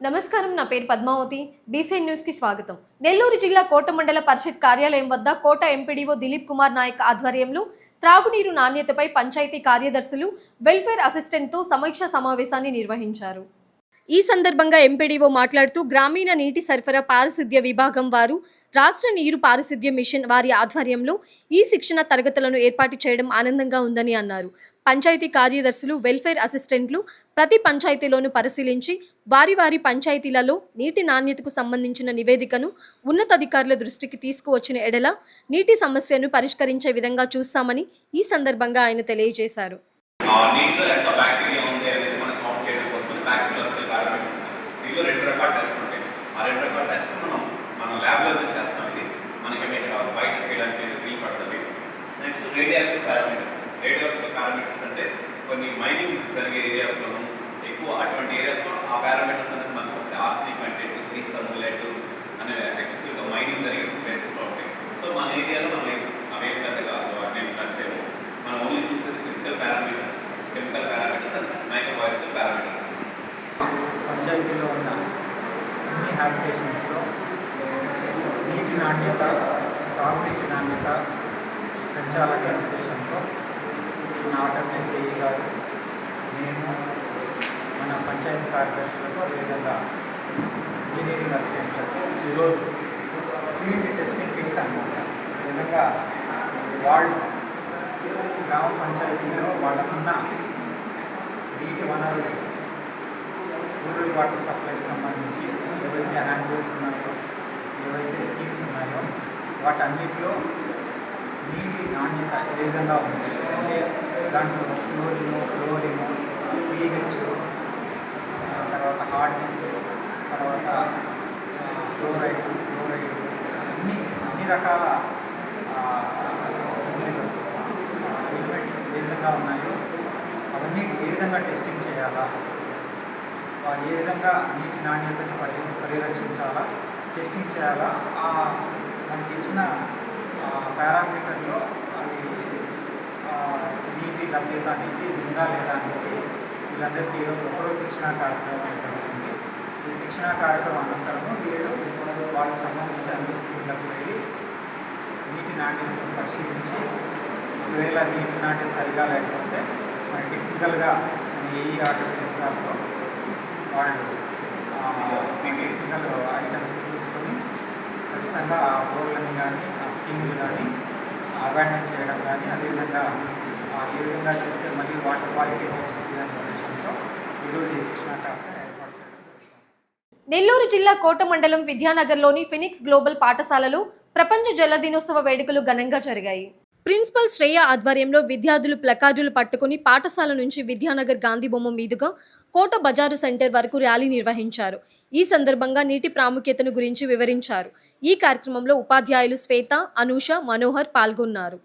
నమస్కారం, నా పేరు పద్మావతి. బీసీఎన్ న్యూస్ కి స్వాగతం. నెల్లూరు జిల్లా కోట మండల పరిషత్ కార్యాలయం వద్ద కోట ఎంపీడీఓ దిలీప్ కుమార్ నాయక్ ఆధ్వర్యంలో త్రాగునీరు నాణ్యతపై పంచాయతీ కార్యదర్శులు, వెల్ఫేర్ అసిస్టెంట్తో సమీక్షా సమావేశాన్ని నిర్వహించారు. ఈ సందర్భంగా ఎంపీడీఓ మాట్లాడుతూ గ్రామీణ నీటి సరఫరా పారిశుద్ధ్య విభాగం వారు రాష్ట్ర నీరు పారిశుద్ధ్య మిషన్ వారి ఆధ్వర్యంలో ఈ శిక్షణ తరగతులను ఏర్పాటు చేయడం ఆనందంగా ఉందని అన్నారు. పంచాయతీ కార్యదర్శులు, వెల్ఫేర్ అసిస్టెంట్లు ప్రతి పంచాయతీలోనూ పరిశీలించి వారి పంచాయతీలలో నీటి నాణ్యతకు సంబంధించిన నివేదికను ఉన్నతాధికారుల దృష్టికి తీసుకువచ్చిన ఎడల నీటి సమస్యను పరిష్కరించే విధంగా చూస్తామని ఈ సందర్భంగా ఆయన తెలియజేశారు. రెండు రకాల టెస్టులు ఉంటాయి. ఆ రెండు రకాల టెస్టులు మనం ల్యాబ్లో చేస్తాం. ఇది మనకి ఇక్కడ బయట చేయడానికి వీలు పడుతుంది. Next radioactive parameters. Radioactive parameters అంటే కొన్ని మైనింగ్ జరిగే ఏరియాస్లోనూ ఎక్కువ అటువంటి ఏరియాస్లో ఆ పారామీటర్స్ అనేది మనకు వస్తాయి. ఆర్సెనిక్ కంటెంట్, సీసమ్, లెడ్ అనే ఎక్సెసివ్గా మైనింగ్ జరిగే ప్లేసెస్లో ఉంటాయి. సో మన ఏరియాలో మనం అవేం పెద్దగా వాటిని టచ్ చేయము. మనం ఓన్లీ చూసేది physical parameters, chemical parameters and microbiological parameters. పంచాయతీలో ఉన్న అన్ని హ్యాబిటేషన్స్లో నీటి నాణ్యత, తాగునీటి నాణ్యత పెంచాలనే ఉద్దేశంతో నాటనే సిఈ గారు, నేను, మన పంచాయతీ కార్యదర్శులకు, అదేవిధంగా ఇంజనీరింగ్ అసిస్టెంట్లకు ఈరోజు ఫీల్డ్ టెస్టింగ్ కిట్స్ అన్నమాట. ఈ విధంగా వాళ్ళు గ్రామ పంచాయతీలో వాళ్ళకున్న నీటి వనరులు, రూరల్ వాటర్ సప్లైకి సంబంధించి ఏవైతే హ్యాండ్బిల్స్ ఉన్నాయో, ఏవైతే స్కీమ్స్ ఉన్నాయో వాటన్నిటిలో నీటి నాణ్యత ఏ విధంగా ఉంది అంటే దాంట్లో ఫ్లోరిన్, పీహెచ్, తర్వాత హార్డ్నెస్, తర్వాత ఫ్లోరైడ్ అన్ని రకాల ఎలిమెంట్స్ ఏ విధంగా ఉన్నాయో అవన్నీ ఏ విధంగా టెస్టింగ్ చేయాలా, వాళ్ళు ఏ విధంగా నీటి నాణ్యతని పరిరక్షించాలా, టెస్టింగ్ చేయాలా, మనకి ఇచ్చిన పారామీటర్లో అవి నీటి లభ్యత అనేది ఉందా లేదా అనేది వీళ్ళందరికీ ఈరోజు ఒకరోజు శిక్షణా కార్యక్రమం జరుగుతుంది. ఈ శిక్షణా కార్యక్రమం అనంతరము వీళ్ళు వాళ్ళకి సంబంధించిన అన్ని స్కీమ్లకు వెళ్ళి నీటి నాణ్యతను పరిశీలించి ఒకవేళ నీటి నాణ్యత సరిగా లేకపోతే మన టెక్నికల్గా ఏఈ ఆర్డర్ చేసినప్పుడు వాళ్ళు టెక్నికల్ ఐటమ్స్ తీసుకొని ఖచ్చితంగా ఆ బోర్లని కానీ, ఆ స్కీమ్లు కానీ అవాయిడ్మెంట్ చేయడం కానీ, అదేవిధంగా ఏ విధంగా చేస్తే మళ్ళీ వాటర్ క్వాలిటీ వస్తుంది అనే ఉద్దేశంతో ఈరోజు ఈ శిక్షణ కార్యక్రమం ఏర్పాటు చేయడం జరుగుతుంది. నెల్లూరు జిల్లా కోట మండలం విద్యానగర్లోని ఫినిక్స్ గ్లోబల్ పాఠశాలలో ప్రపంచ జల దినోత్సవ వేడుకలు ఘనంగా జరిగాయి. ప్రిన్సిపల్ శ్రేయ ఆధ్వర్యంలో విద్యార్థులు ప్లకార్డులు పట్టుకుని పాఠశాల నుంచి విద్యానగర్ గాంధీ బొమ్మ మీదుగా కోట బజారు సెంటర్ వరకు ర్యాలీ నిర్వహించారు. ఈ సందర్భంగా నీటి ప్రాముఖ్యతను గురించి వివరించారు. ఈ కార్యక్రమంలో ఉపాధ్యాయులు శ్వేత, అనూష, మనోహర్ పాల్గొన్నారు.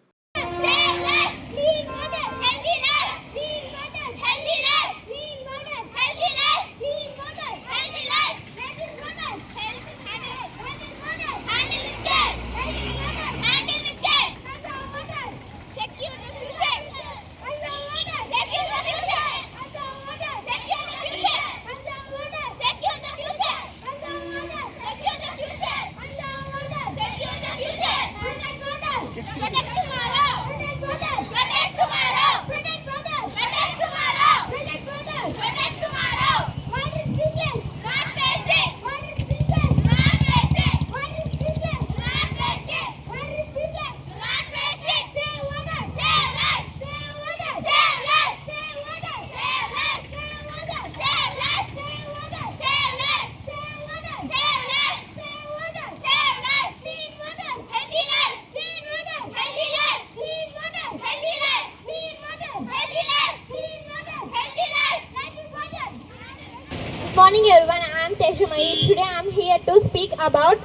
Morning everyone, I am Teshumayi. Today I am here to speak about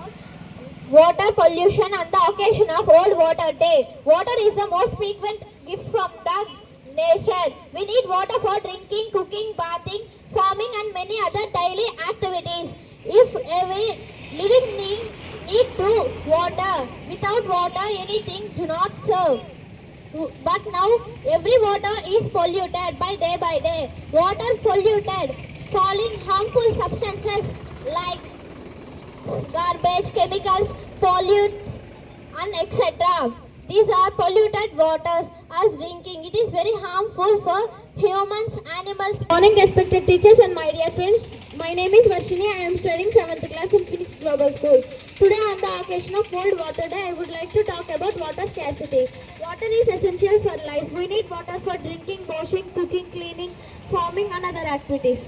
water pollution on the occasion of World Water Day. Water is the most frequent gift from the nature. We need water for drinking, cooking, bathing, farming and many other daily activities. If every living being need to water, without water anything do not serve. But now every water is polluted by day. Water polluted, falling harmful substances like garbage, chemicals, pollutes and etc. These are polluted waters as drinking. It is very harmful for humans, animals. Morning respected teachers and my dear friends. My name is Varshini. I am studying 7th class in Phoenix Global School. Today on the occasion of World Water Day, I would like to talk about water scarcity. Water is essential for life. We need water for drinking, washing, cooking, cleaning, farming and other activities.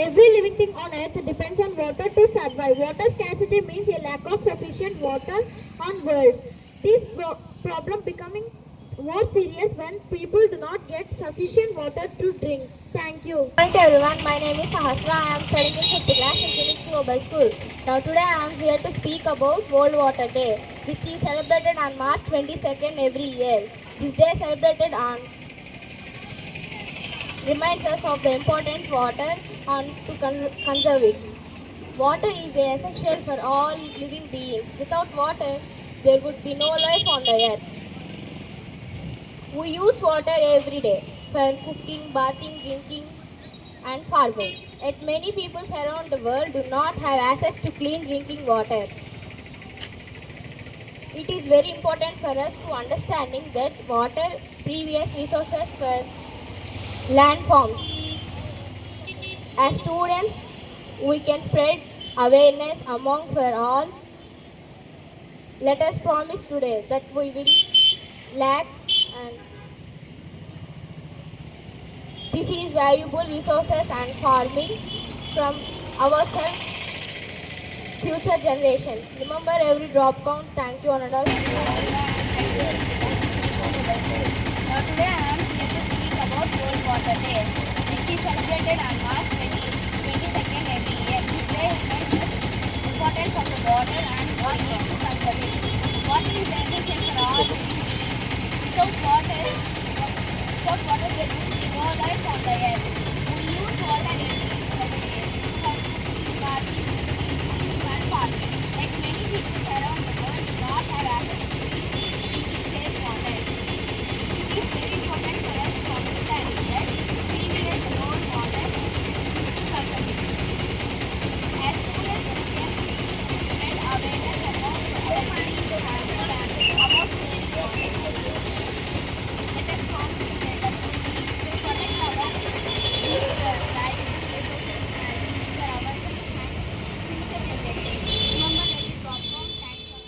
Every living thing on earth depends on water to survive. Water scarcity means a lack of sufficient water on world. This problem becoming more serious when people do not get sufficient water to drink. Thank you. Hello everyone, my name is Sahasra. I am studying in 5th class in Phoenix Global School. Now today I am here to speak about World Water Day, which is celebrated on March 22nd every year. This day celebrated on reminds us of the important water and to conserve it. Water is essential for all living beings. Without water, there would be no life on the earth. We use water every day for cooking, bathing, drinking and farming. Yet many people around the world do not have access to clean drinking water. It is very important for us to understanding that water previous resources for land forms. As students, we can spread awareness among for all. Let us promise today that we will lack and this is valuable resources and farming from ourselves, future generations. Remember every drop count. Thank you, Honorable. Now today I am here to speak about World Water Day, which is celebrated on March 22nd every year. This day reminds us the importance of the water and our need to conserve it. Water is essential for all. Without water there would be no life on the earth. We use water every day for cooking, bathing, and farming. Like many people around the world do not have access to drinking safe water. It is very important for us to understand that we will store water to conserve it. As students, we can spread awareness about our needs and understand about saving water. Let us promise today that we will protect our lives, resources, and for ourselves and future generations. Remember every drop count. Thank you.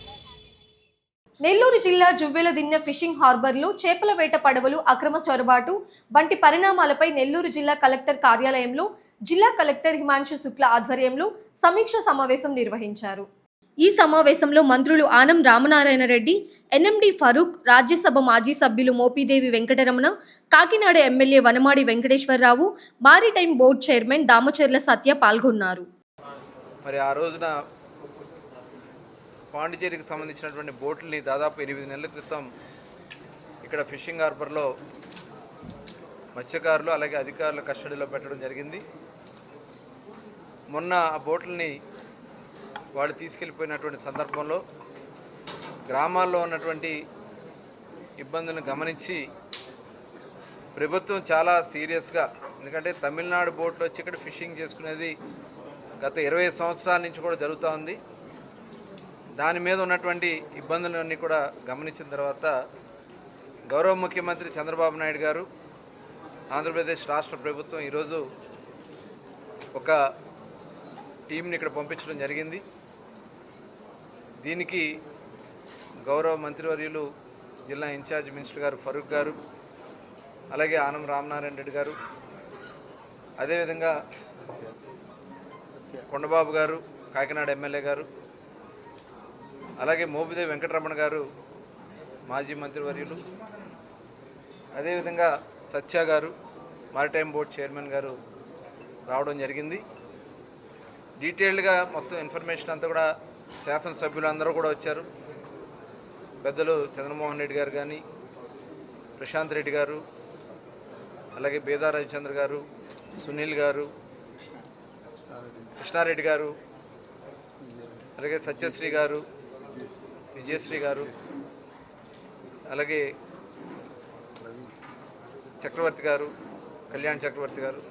Have a nice day. Nellore జిల్లా జువ్వెలదిన్నె fishing హార్బర్లో చేపల వేట పడవలు అక్రమ చొరబాటు వంటి పరిణామాలపై నెల్లూరు జిల్లా collector కార్యాలయంలో జిల్లా కలెక్టర్ హిమాంశు శుక్ల ఆధ్వర్యంలో సమీక్ష సమావేశం నిర్వహించారు. ఈ సమావేశంలో మంత్రులు ఆనం రామనారాయణ రెడ్డి, ఎన్ఎండి ఫరూక్, రాజ్యసభ మాజీ సభ్యులు Mopidevi Venkataramana, Kakinada MLA Vanamadi Venkateswara Rao, maritime board chairman Damacharla Satya పాల్గొన్నారు. మరి ఆ రోజున పాండిచేరికి సంబంధించినటువంటి బోట్లని దాదాపు 8 నెలల క్రితం ఇక్కడ ఫిషింగ్ హార్బర్లో మత్స్యకారులు అలాగే అధికారుల కస్టడీలో పెట్టడం జరిగింది. మొన్న ఆ బోట్లని వాళ్ళు తీసుకెళ్ళిపోయినటువంటి సందర్భంలో గ్రామాల్లో ఉన్నటువంటి ఇబ్బందులను గమనించి ప్రభుత్వం చాలా సీరియస్గా, ఎందుకంటే తమిళనాడు బోట్లు వచ్చి ఇక్కడ ఫిషింగ్ చేసుకునేది గత 20 సంవత్సరాల నుంచి కూడా జరుగుతూ ఉంది. దాని మీద ఉన్నటువంటి ఇబ్బందులన్నీ కూడా గమనించిన తర్వాత గౌరవ ముఖ్యమంత్రి చంద్రబాబు నాయుడు గారు, ఆంధ్రప్రదేశ్ రాష్ట్ర ప్రభుత్వం ఈరోజు ఒక టీంని ఇక్కడ పంపించడం జరిగింది. దీనికి గౌరవ మంత్రివర్యులు జిల్లా ఇన్ఛార్జ్ మినిస్టర్ గారు ఫరూక్ గారు, అలాగే ఆనం రామనారాయణ రెడ్డి గారు, అదేవిధంగా కొండబాబు గారు కాకినాడ ఎమ్మెల్యే గారు, అలాగే మోపిదేవి వెంకటరమణ గారు మాజీ మంత్రివర్యులు, అదేవిధంగా సత్య గారు మారిటైమ్ బోర్డ్ చైర్మన్ గారు రావడం జరిగింది. డీటెయిల్డ్గా మొత్తం ఇన్ఫర్మేషన్ అంతా కూడా శాసనసభ్యులు అందరూ కూడా వచ్చారు. పెద్దలు చంద్రమోహన్ రెడ్డి గారు కానీ, ప్రశాంత్ రెడ్డి గారు, అలాగే బేదా రవిచంద్ర గారు, సునీల్ గారు, కృష్ణారెడ్డి గారు, అలాగే సత్యశ్రీ గారు, విజయశ్రీ గారు, అలాగే చక్రవర్తి గారు, కళ్యాణ్ చక్రవర్తి గారు,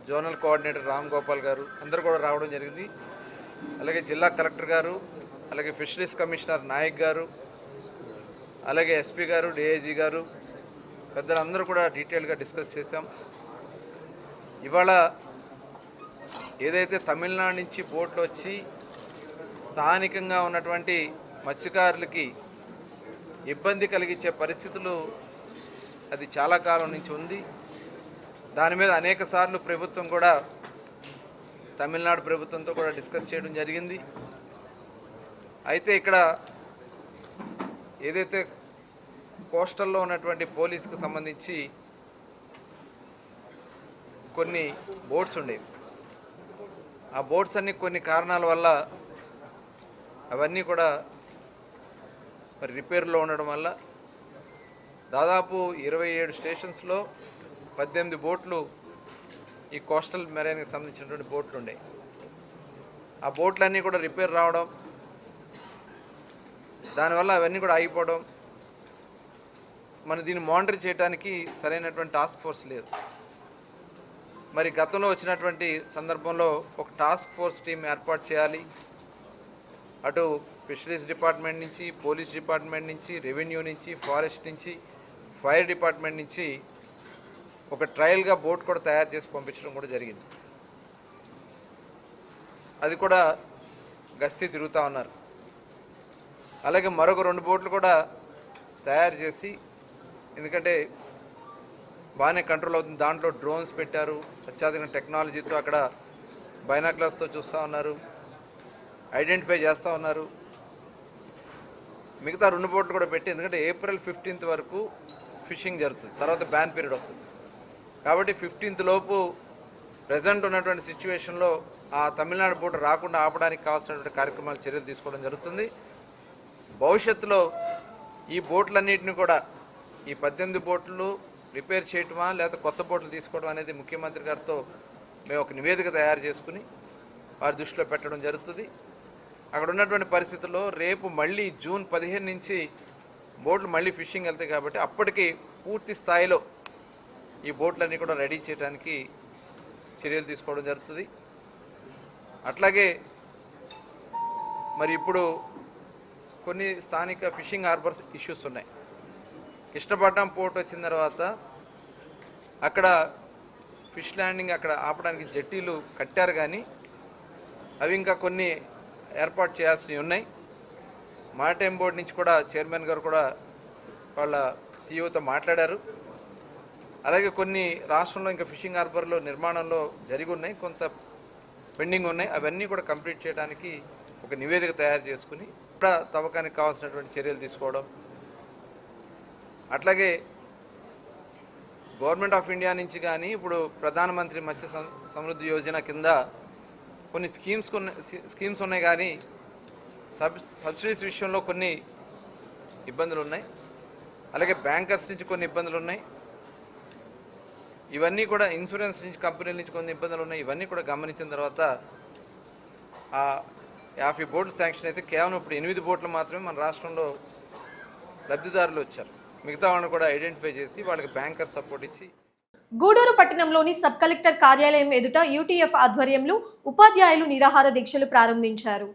జోనల్ కోఆర్డినేటర్ రామ్ గోపాల్ గారు అందరూ కూడా రావడం జరిగింది. అలాగే జిల్లా కలెక్టర్ గారు, అలాగే ఫిషరీస్ కమిషనర్ నాయక్ గారు, అలాగే ఎస్పీ గారు, డిఐజీ గారు, పెద్దలందరూ కూడా డీటెయిల్గా డిస్కస్ చేశాం. ఇవాళ ఏదైతే తమిళనాడు నుంచి బోట్లు వచ్చి స్థానికంగా ఉన్నటువంటి మత్స్యకారులకి ఇబ్బంది కలిగించే పరిస్థితులు అది చాలా కాలం నుంచి ఉంది. దాని మీద అనేక సార్లు ప్రభుత్వం కూడా తమిళనాడు ప్రభుత్వంతో కూడా డిస్కస్ చేయడం జరిగింది. అయితే ఇక్కడ ఏదైతే కోస్టల్లో ఉన్నటువంటి పోలీసుకు సంబంధించి కొన్ని బోట్స్ ఉండేవి, ఆ బోట్స్ అన్నీ కొన్ని కారణాల వల్ల అవన్నీ కూడా మరి రిపేర్లో ఉండడం వల్ల దాదాపు 27 స్టేషన్స్లో 18 బోట్లు ఈ కోస్టల్ మెరైన్కి సంబంధించినటువంటి బోట్లు ఉన్నాయి. ఆ బోట్లన్నీ కూడా రిపేర్ రావడం, దానివల్ల అవన్నీ కూడా ఆగిపోవడం, మనం దీన్ని మానిటర్ చేయడానికి సరైనటువంటి టాస్క్ ఫోర్స్ లేదు. మరి గతంలో వచ్చినటువంటి సందర్భంలో ఒక టాస్క్ ఫోర్స్ టీం ఏర్పాటు చేయాలి. అటు ఫిషరీస్ డిపార్ట్మెంట్ నుంచి, పోలీస్ డిపార్ట్మెంట్ నుంచి, రెవెన్యూ నుంచి, ఫారెస్ట్ నుంచి, ఫైర్ డిపార్ట్మెంట్ నుంచి ఒక ట్రయల్గా బోట్ కూడా తయారు చేసి పంపించడం కూడా జరిగింది. అది కూడా గస్తీ తిరుగుతూ ఉన్నారు. అలాగే మరొక 2 బోట్లు కూడా తయారు చేసి, ఎందుకంటే బాగానే కంట్రోల్ అవుతుంది, దాంట్లో డ్రోన్స్ పెట్టారు, అత్యాధునిక టెక్నాలజీతో అక్కడ బైనాక్లర్స్తో చూస్తూ ఉన్నారు, ఐడెంటిఫై చేస్తూ ఉన్నారు. మిగతా 2 బోట్లు కూడా పెట్టి, ఎందుకంటే ఏప్రిల్ 15th వరకు ఫిషింగ్ జరుగుతుంది, తర్వాత బ్యాన్ పీరియడ్ వస్తుంది. కాబట్టి 15th లోపు ప్రజెంట్ ఉన్నటువంటి సిచ్యువేషన్లో ఆ తమిళనాడు బోటు రాకుండా ఆపడానికి కావాల్సినటువంటి కార్యక్రమాలు, చర్యలు తీసుకోవడం జరుగుతుంది. భవిష్యత్తులో ఈ బోట్లన్నింటినీ కూడా, ఈ 18 బోట్లు రిపేర్ చేయటమా లేకపోతే కొత్త బోట్లు తీసుకోవడం అనేది ముఖ్యమంత్రి గారితో మేము ఒక నివేదిక తయారు చేసుకుని వారి దృష్టిలో పెట్టడం జరుగుతుంది. అక్కడ ఉన్నటువంటి పరిస్థితుల్లో రేపు మళ్ళీ జూన్ 15 నుంచి బోట్లు మళ్ళీ ఫిషింగ్ వెళ్తాయి. కాబట్టి అప్పటికి పూర్తి స్థాయిలో ఈ బోట్లన్నీ కూడా రెడీ చేయడానికి చర్యలు తీసుకోవడం జరుగుతుంది. అట్లాగే మరి ఇప్పుడు కొన్ని స్థానిక ఫిషింగ్ హార్బర్స్ ఇష్యూస్ ఉన్నాయి. కృష్ణపట్నం పోర్ట్ వచ్చిన తర్వాత అక్కడ ఫిష్ ల్యాండింగ్ అక్కడ ఆపడానికి జట్టీలు కట్టారు, కానీ అవి ఇంకా కొన్ని ఏర్పాటు చేయాల్సినవి ఉన్నాయి. మారిటైమ్ బోర్డు నుంచి కూడా చైర్మన్ గారు కూడా వాళ్ళ సీఈఓతో మాట్లాడారు. అలాగే కొన్ని రాష్ట్రంలో ఇంకా ఫిషింగ్ హార్బర్లో నిర్మాణంలో జరిగి ఉన్నాయి, కొంత పెండింగ్ ఉన్నాయి. అవన్నీ కూడా కంప్లీట్ చేయడానికి ఒక నివేదిక తయారు చేసుకుని కూడా తవ్వకానికి కావాల్సినటువంటి చర్యలు తీసుకోవడం. అట్లాగే గవర్నమెంట్ ఆఫ్ ఇండియా నుంచి కానీ ఇప్పుడు ప్రధానమంత్రి మత్స్య సమృద్ధి యోజన కింద కొన్ని స్కీమ్స్ ఉన్నాయి, కానీ సబ్సిడీస్ విషయంలో కొన్ని ఇబ్బందులు ఉన్నాయి. అలాగే బ్యాంకర్స్ నుంచి కొన్ని ఇబ్బందులు ఉన్నాయి. ఇవన్నీ కూడా ఇన్సూరెన్స్ నుంచి, కంపెనీల నుంచి కొన్ని ఇబ్బందులు ఉన్నాయి. ఇవన్నీ కూడా గమనించిన తర్వాత ఆ 50 బోట్లు శాంక్షన్ అయితే కేవలం ఇప్పుడు 8 బోట్లు మాత్రమే మన రాష్ట్రంలో లబ్ధిదారులు వచ్చారు. మిగతా వాళ్ళని కూడా ఐడెంటిఫై చేసి వాళ్ళకి బ్యాంకర్ సపోర్ట్ ఇచ్చి. గూడూరు పట్టణంలోని సబ్ కలెక్టర్ కార్యాలయం ఎదుట యూటీఎఫ్ ఆధ్వర్యంలో ఉపాధ్యాయులు నిరాహార దీక్షలు ప్రారంభించారు.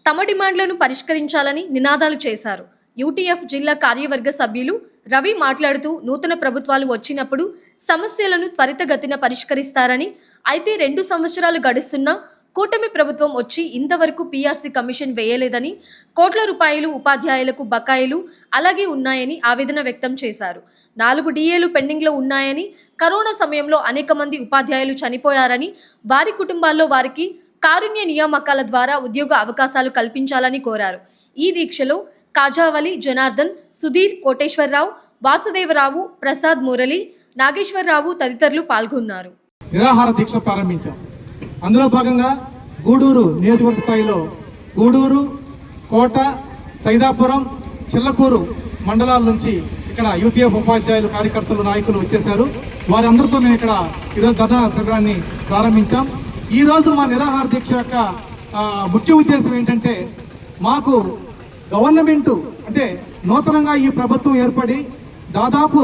తమ డిమాండ్లను పరిష్కరించాలని నినాదాలు చేశారు. యూటీఎఫ్ జిల్లా కార్యవర్గ సభ్యులు రవి మాట్లాడుతూ నూతన ప్రభుత్వాలు వచ్చినప్పుడు సమస్యలను త్వరితగతిన పరిష్కరిస్తారని, అయితే 2 సంవత్సరాలు గడుస్తున్నా కూటమి ప్రభుత్వం వచ్చి ఇంతవరకు పీఆర్సీ కమిషన్ వేయలేదని, కోట్ల రూపాయలు ఉపాధ్యాయులకు బకాయిలు అలాగే ఉన్నాయని ఆవేదన వ్యక్తం చేశారు. 4 డిఏలు పెండింగ్లో ఉన్నాయని, కరోనా సమయంలో అనేక మంది ఉపాధ్యాయులు చనిపోయారని, వారి కుటుంబాల్లో వారికి కారుణ్య నియామకాల ద్వారా ఉద్యోగ అవకాశాలు కల్పించాలని కోరారు. ఈ దీక్షలో కాజావలి జనార్దన్, సుధీర్, కోటేశ్వరరావు, వాసుదేవరావు, ప్రసాద్, మురళి, నాగేశ్వరరావు తదితరులు పాల్గొన్నారు. నిరాహార దీక్ష ప్రారంభించాం. అందులో భాగంగా గూడూరు నియోజకవర్గ స్థాయిలో గూడూరు, కోట, సైదాపురం, చిల్లకూరు మండలాల నుంచి ఇక్కడ యూపీఎఫ్ ఉపాధ్యాయులు, కార్యకర్తలు, నాయకులు వచ్చేశారు. వారందరితో మేము ఇక్కడ ఈరోజు ధర్నా శిబిరాన్ని ప్రారంభించాం. ఈరోజు మా నిరాహార దీక్ష యొక్క ముఖ్య ఉద్దేశం ఏంటంటే, మాకు గవర్నమెంటు అంటే నూతనంగా ఈ ప్రభుత్వం ఏర్పడి దాదాపు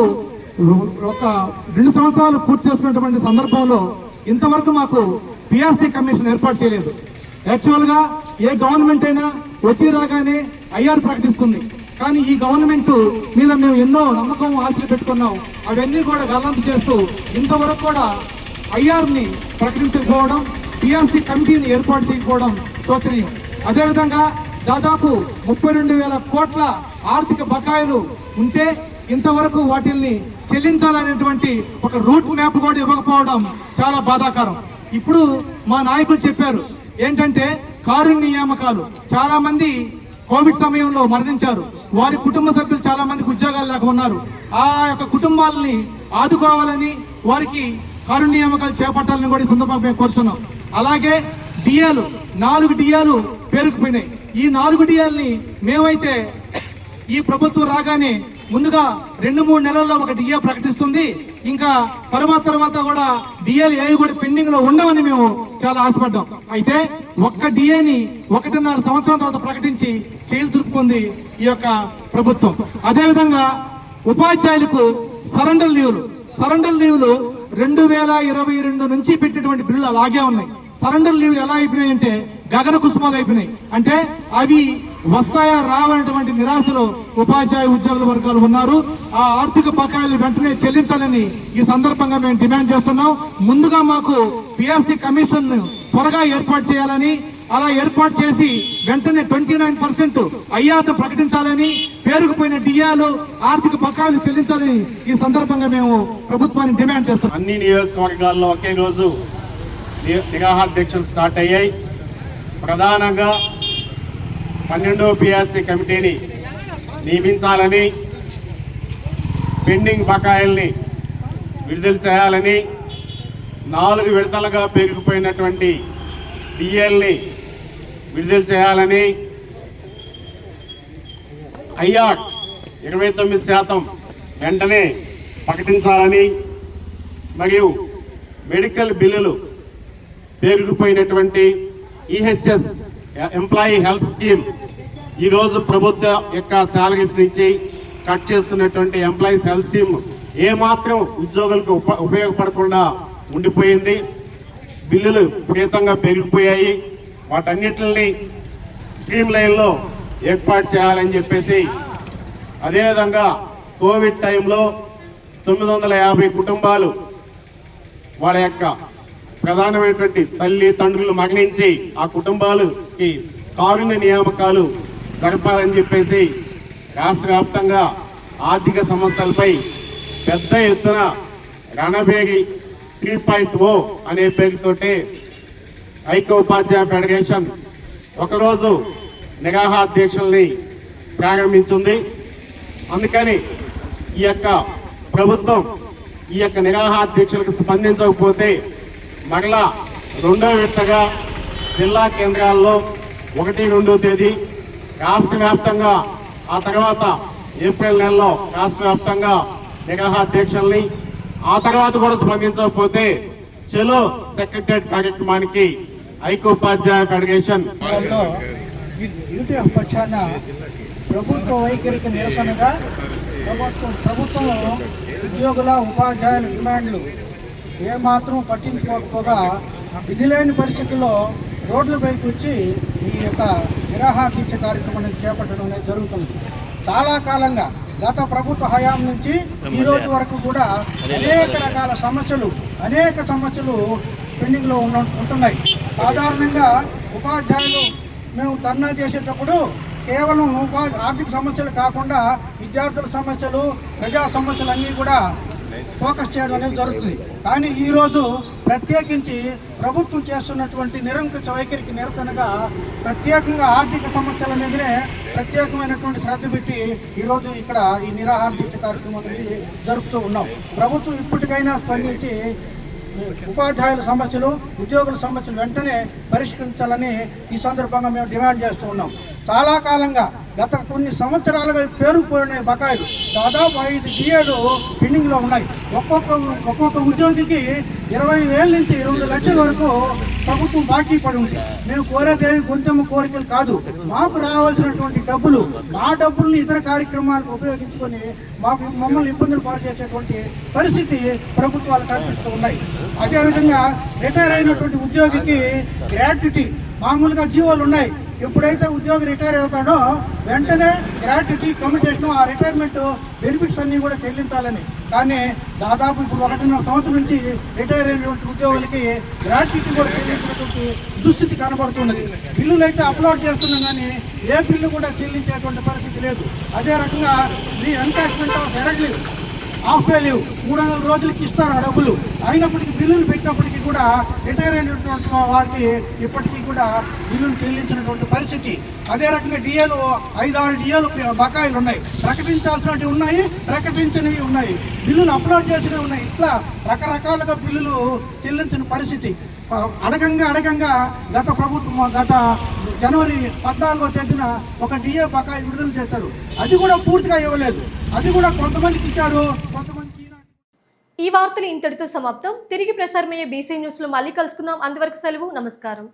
ఒక 2 సంవత్సరాలు పూర్తి చేసుకున్నటువంటి సందర్భంలో ఇంతవరకు మాకు పిఆర్సీ కమిషన్ ఏర్పాటు చేయలేదు. యాక్చువల్గా ఏ గవర్నమెంట్ అయినా వచ్చి రాగానే ఐఆర్ ప్రకటిస్తుంది. కానీ ఈ గవర్నమెంట్ మీద మేము ఎన్నో నమ్మకం, ఆశలు పెట్టుకున్నాం. అవన్నీ కూడా గల్లంతు చేస్తూ ఇంతవరకు కూడా ఐఆర్ని ప్రకటించకపోవడం, పిఆర్సీ కమిటీని ఏర్పాటు చేయకపోవడం శోచనీయం. అదేవిధంగా దాదాపు 32,000 కోట్ల ఆర్థిక బకాయిలు ఉంటే ఇంతవరకు వాటిల్ని చెల్లించాలనేటువంటి ఒక రూట్ మ్యాప్ కూడా ఇవ్వకపోవడం చాలా బాధాకరం. ఇప్పుడు మా నాయకులు చెప్పారు ఏంటంటే కారుణ్య నియామకాలు. చాలా మంది కోవిడ్ సమయంలో మరణించారు. వారి కుటుంబ సభ్యులు చాలా మందికి ఉద్యోగాలు లేక ఉన్నారు. ఆ యొక్క కుటుంబాలని ఆదుకోవాలని, వారికి కారుణ్య నియామకాలు చేపట్టాలని కూడా ఈ సందర్భంగా మేము కోరుతున్నాం. అలాగే డిఏలు 4 డిఏలు పేరుకుపోయినాయి. ఈ 4 డిఏల్ని మేమైతే ఈ ప్రభుత్వం రాగానే ముందుగా 2-3 నెలల్లో ఒక డిఏ ప్రకటిస్తుంది. ఇంకా తర్వాత కూడా డిఏలు ఏవి కూడా పెండింగ్ లో ఉండవని మేము చాలా ఆశపడ్డాం. అయితే ఒక్క డిఏని 1.5 సంవత్సరం తర్వాత ప్రకటించి చేతులు దులుపుకుంది ఈ యొక్క ప్రభుత్వం. అదేవిధంగా ఉపాధ్యాయులకు సరెండర్ లీవులు 2022 నుంచి పెట్టినటువంటి బిల్లులు అలాగే ఉన్నాయి. సరెండర్ లీవ్లు ఎలా అయిపోయినాయంటే గగన కుసుమాలు అయిపోయినాయి. అంటే అవి వస్తాయా రావనేటువంటి నిరాశలో ఉపాధ్యాయ ఉద్యోగుల వర్గాలు ఉన్నారు. ఆ ఆర్థిక బకాయిలు వెంటనే చెల్లించాలని ఈ సందర్భంగా మేము డిమాండ్ చేస్తున్నాం. ముందుగా మాకు పిఆర్సీ కమిషన్ త్వరగా ఏర్పాటు చేయాలని, అలా ఏర్పాటు చేసి వెంటనే 29% ఐఆర్ను ప్రకటించాలని, పేరుకుపోయిన డియాలు, ఆర్థిక బకాయిలు చెల్లించాలని ఈ సందర్భంగా మేము ప్రభుత్వాన్ని డిమాండ్ చేస్తున్నాం. అన్ని నియోజకవర్గాల్లో ఒకే రోజు నిరాహార దీక్షలు స్టార్ట్ అయ్యాయి. ప్రధానంగా 12వ పిఆర్సీ కమిటీని నియమించాలని, పెండింగ్ బకాయిల్ని విడుదల చేయాలని, 4 విడతలుగా పేరుకుపోయినటువంటి డిఎల్ని విడుదల చేయాలని, ఐఆర్ 29% వెంటనే ప్రకటించాలని, మరియు మెడికల్ బిల్లులు పేరుకుపోయినటువంటి ఈహెచ్ఎస్ ఎంప్లాయీ హెల్త్ స్కీమ్ ఈరోజు ప్రభుత్వ యొక్క శాలరీస్ నుంచి కట్ చేస్తున్నటువంటి ఎంప్లాయీస్ హెల్త్ స్కీమ్ ఏమాత్రం ఉద్యోగులకు ఉపయోగపడకుండా ఉండిపోయింది. బిల్లులు విపరీతంగా పెరిగిపోయాయి. వాటన్నిటిని స్ట్రీమ్ లైన్లో ఏర్పాటు చేయాలని చెప్పేసి, అదేవిధంగా కోవిడ్ టైంలో 950 కుటుంబాలు వాళ్ళ యొక్క ప్రధానమైనటువంటి తల్లి తండ్రులు మరణించి ఆ కుటుంబాలకి కారుణ్య నియామకాలు జరపాలని చెప్పేసి రాష్ట్ర వ్యాప్తంగా ఆర్థిక సమస్యలపై పెద్ద ఎత్తున రణబేగి 3.0 అనే పేరుతోటి ఐక్య ఉపాధ్యాయ ఫెడరేషన్ ఒకరోజు నిరాహార దీక్షల్ని ప్రారంభించింది. అందుకని ఈ యొక్క ప్రభుత్వం ఈ యొక్క నిరాహార దీక్షలకు స్పందించకపోతే మరలా 2వ విడతగా జిల్లా కేంద్రాల్లో 1-2 తేదీ, రాష్ట్ర వ్యాప్తంగా ఆ తర్వాత ఏప్రిల్ నెలలో రాష్ట్ర వ్యాప్తంగా నిరాహార దీక్షల్ని, ఆ తర్వాత కూడా స్పందించకపోతే చలో సెక్రటరియట్ కార్యక్రమానికి ఐక్య ఉపాధ్యాయ ఫెడరేషన్ యూటీఎఫ్ పక్షాన ప్రభుత్వ వైఖరికి నిరసనగా ప్రభుత్వంలో ఉద్యోగుల, ఉపాధ్యాయుల డిమాండ్లు ఏమాత్రం పట్టించుకోకపోగా విధిలేని పరిస్థితుల్లో రోడ్లపైకి వచ్చి ఈ యొక్క నిరాహార దీక్ష కార్యక్రమాన్ని చేపట్టడం అనేది జరుగుతుంది. చాలా కాలంగా గత ప్రభుత్వ హయాం నుంచి ఈ రోజు వరకు కూడా అనేక రకాల సమస్యలు పెండింగ్లో ఉంటున్నాయి. సాధారణంగా ఉపాధ్యాయులు మేము ధర్నా చేసేటప్పుడు కేవలం ఆర్థిక సమస్యలు కాకుండా విద్యార్థుల సమస్యలు, ప్రజా సమస్యలు అన్నీ కూడా ఫోకస్ చేయడం అనేది జరుగుతుంది. కానీ ఈరోజు ప్రత్యేకించి ప్రభుత్వం చేస్తున్నటువంటి నిరంకుశ వైఖరికి నిరసనగా ప్రత్యేకంగా ఆర్థిక సమస్యల మీదనే ప్రత్యేకమైనటువంటి శ్రద్ధ పెట్టి ఈరోజు ఇక్కడ ఈ నిరాహార దీక్ష కార్యక్రమం అనేది జరుపుతూ ఉన్నాం. ప్రభుత్వం ఇప్పటికైనా స్పందించి ఉపాధ్యాయుల సమస్యలు, ఉద్యోగుల సమస్యలు వెంటనే పరిష్కరించాలని ఈ సందర్భంగా మేము డిమాండ్ చేస్తూ ఉన్నాం. చాలా కాలంగా గత కొన్ని సంవత్సరాలుగా పేరుకుపోయిన బకాయిలు దాదాపు 5 డిఏలు పెండింగ్లో ఉన్నాయి. ఒక్కొక్క ఉద్యోగికి 20,000 నుంచి 2 లక్షల వరకు ప్రభుత్వం బాకీ పడి ఉంది. మేము కోరేదేవి గొంతెమ్మ కోరికలు కాదు, మాకు రావాల్సినటువంటి డబ్బులు, ఆ డబ్బుల్ని ఇతర కార్యక్రమాలకు ఉపయోగించుకొని మమ్మల్ని ఇబ్బందులు పాలు చేసేటువంటి పరిస్థితి ప్రభుత్వాలు కల్పిస్తూ ఉన్నాయి. అదేవిధంగా రిటైర్ అయినటువంటి ఉద్యోగికి గ్రాట్యుటీ మామూలుగా జీవోలు ఉన్నాయి. ఎప్పుడైతే ఉద్యోగి రిటైర్ అవుతాడో వెంటనే గ్రాట్యుటీ కమిటేషన్, ఆ రిటైర్మెంట్ బెనిఫిట్స్ అన్నీ కూడా చెల్లించాలని. కానీ దాదాపు ఇప్పుడు 1.5 సంవత్సరం నుంచి రిటైర్ అయినటువంటి ఉద్యోగులకి గ్రాట్యుటీ కూడా చెల్లించినటువంటి దుస్థితి కనబడుతున్నది. బిల్లులు అయితే అప్లోడ్ చేస్తున్నాం కానీ ఏ బిల్లు కూడా చెల్లించేటువంటి పరిస్థితి లేదు. అదే రకంగా the encashment of earned leave, half day leave 300 రోజులకి ఇస్తారు ఆ డబ్బులు. అయినప్పటికీ బిల్లులు పెట్టినప్పటికీ కూడా రిటైర్ అయినటువంటి వారికి ఇప్పటికీ కూడా బిల్లులు చెల్లించినటువంటి పరిస్థితి. అదే రకంగా డిఏలు 5-6 డిఏలు బకాయిలు ఉన్నాయి. ప్రకటించాల్సినవి ఉన్నాయి, ప్రకటించినవి ఉన్నాయి, బిల్లులు అప్లోడ్ చేసినవి ఉన్నాయి. ఇట్లా రకరకాలుగా బిల్లులు చెల్లించిన పరిస్థితి. అడగంగా గత ప్రభుత్వం గత జనవరి 14వ తేదీన ఒక డిఏ బకాయి విడుదల చేశారు. అది కూడా పూర్తిగా ఇవ్వలేదు. అది కూడా కొంతమందికి ఇచ్చారు, కొంతమందికి. ఈ వార్తలు ఇంతటితో సమాప్తం. తిరిగి ప్రసారమయ్యే బీసీ న్యూస్లో మళ్ళీ కలుసుకుందాం. అంతవరకు సెలవు. నమస్కారం.